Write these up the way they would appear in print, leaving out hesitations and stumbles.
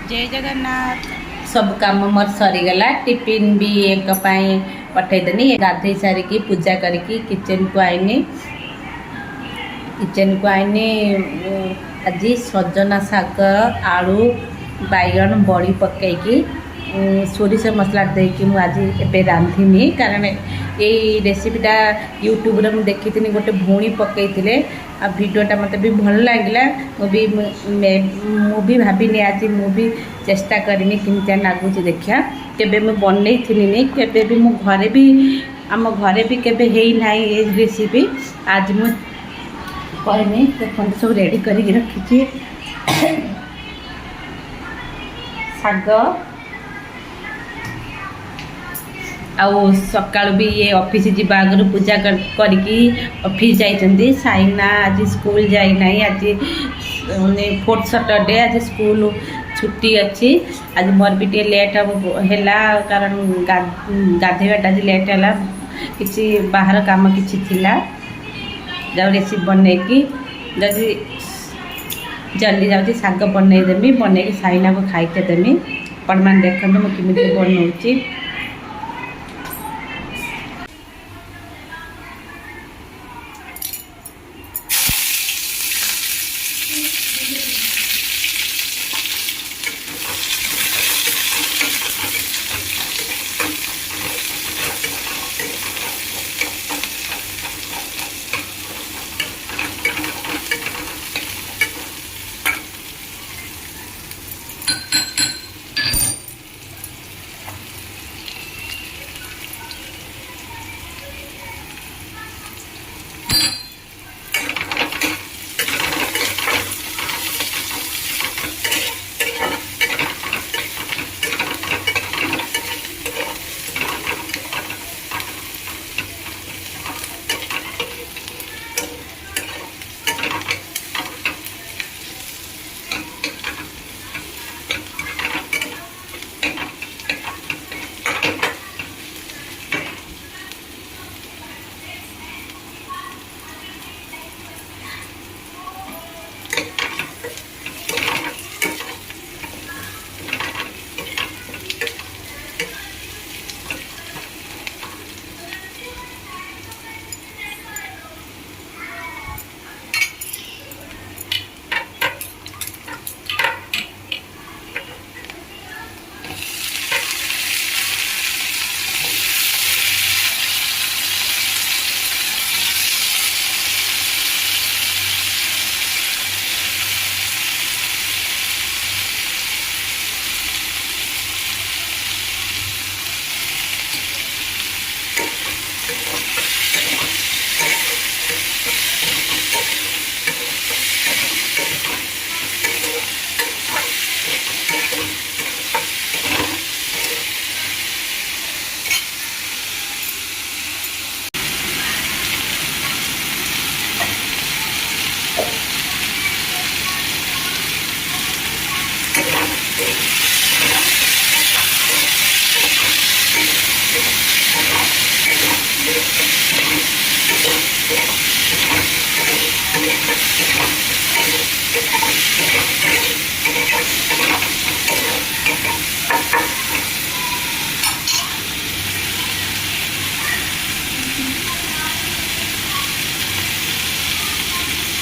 जय जगन्नाथ। सब काम मोर सरीगला टिफिन भी एक पठेदेनी गाधे सारिकी पूजा करके किचन को आईनी आज सजना शाग आलू बैगन बड़ी पकईकी सोरिष मसला देकी आज एबे रांधिनी कारण यही रेसिपीटा यूट्यूब रे मुझे देखी गोटे भूणी पकईले आ वीडियोटा मत भी भल लगे मुझे भाविनी आज मुझे चेष्टा करनी केमती लगुच देखा केबे मुझे बनई थी केबे भी मो घरे भी आम घरे भी केबे है ना ये रेसिपी आज मुझे कहनी देखते सब रेडी कर रखी शाग आउ सका भी ये ऑफिस जीवा आगर पूजा करके ऑफिस जाइए साइना आज स्कूल जाइना आज 4th सैटरडे आज स्कूल छुट्टी अच्छी आज मोर भी टे लेट है कारण गाधेवाटा आज लेट है किसी बाहर काम किसी थिला जाऊ रेसिपी बनईकी जदि जल्दी जाऊँगी शाग बनईदेमी बनईकी साइना को खाइके देमी आपण मैंने देखते मुझे केमी बनाऊँगी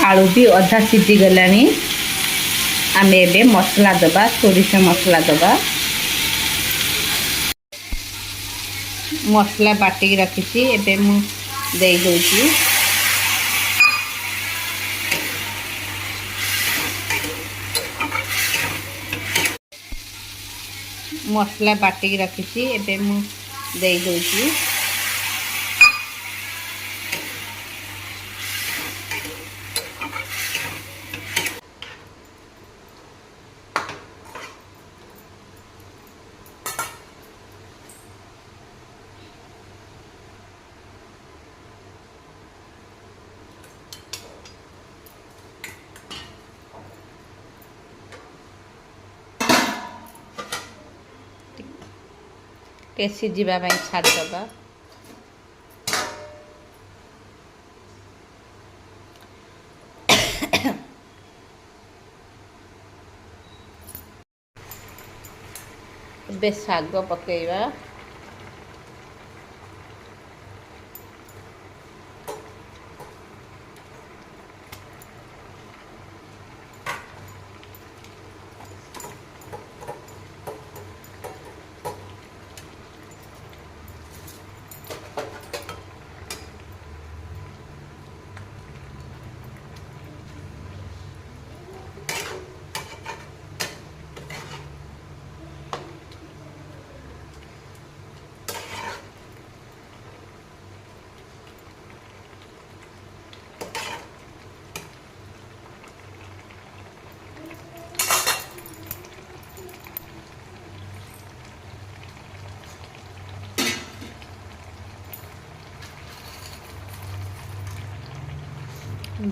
आलू भी अधा सीझी गला आम ए मसला दबा सोरिष मसला दबा मसला बाटिक रखी एबे मु दे दूची मसला बाटिक रखी एबे मु दे दूची टे सीझा छाड़दबा ଏବେ ଶାଗ ପକେଇବା।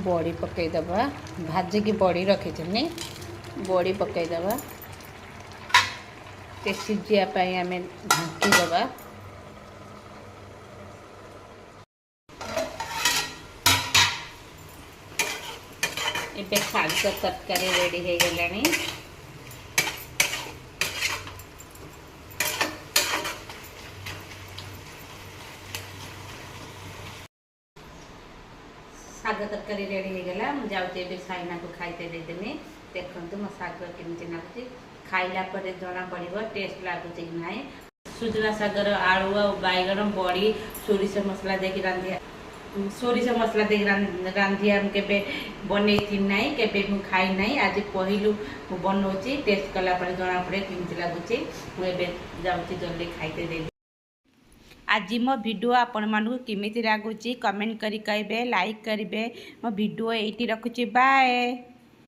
बड़ी पकईदबा भाजिकी बड़ी रखी बड़ी पकईदबा सिझापी आम ढांकीदबा। एबे शाग तरकारी रेडी हो गलानी। शाग तरकारी रेडी हो गला। मुझे जाऊँगी साइना को खाइते देदेमी। देखो मो शाग केमती लगुच खाइला जना पड़ो टेस्ट लगुच कि ना। सुजना शागर आलू आ बैगन बड़ी सोरिष मसला देकी रांधिया सोरिष मसला देकी रांधिया केबे बनै थी ना केबे मु खाई ना। आज कहलु बनाऊँगी टेस्ट कला जना पड़े केमती लगुच। मुझे जाऊँगी जल्दी खाइते दे। आज मो वीडियो आपण मानू केमिति लागुची कमेंट करी कहबे लाइक करिवे। मो वीडियो एठी रखुची। बाय।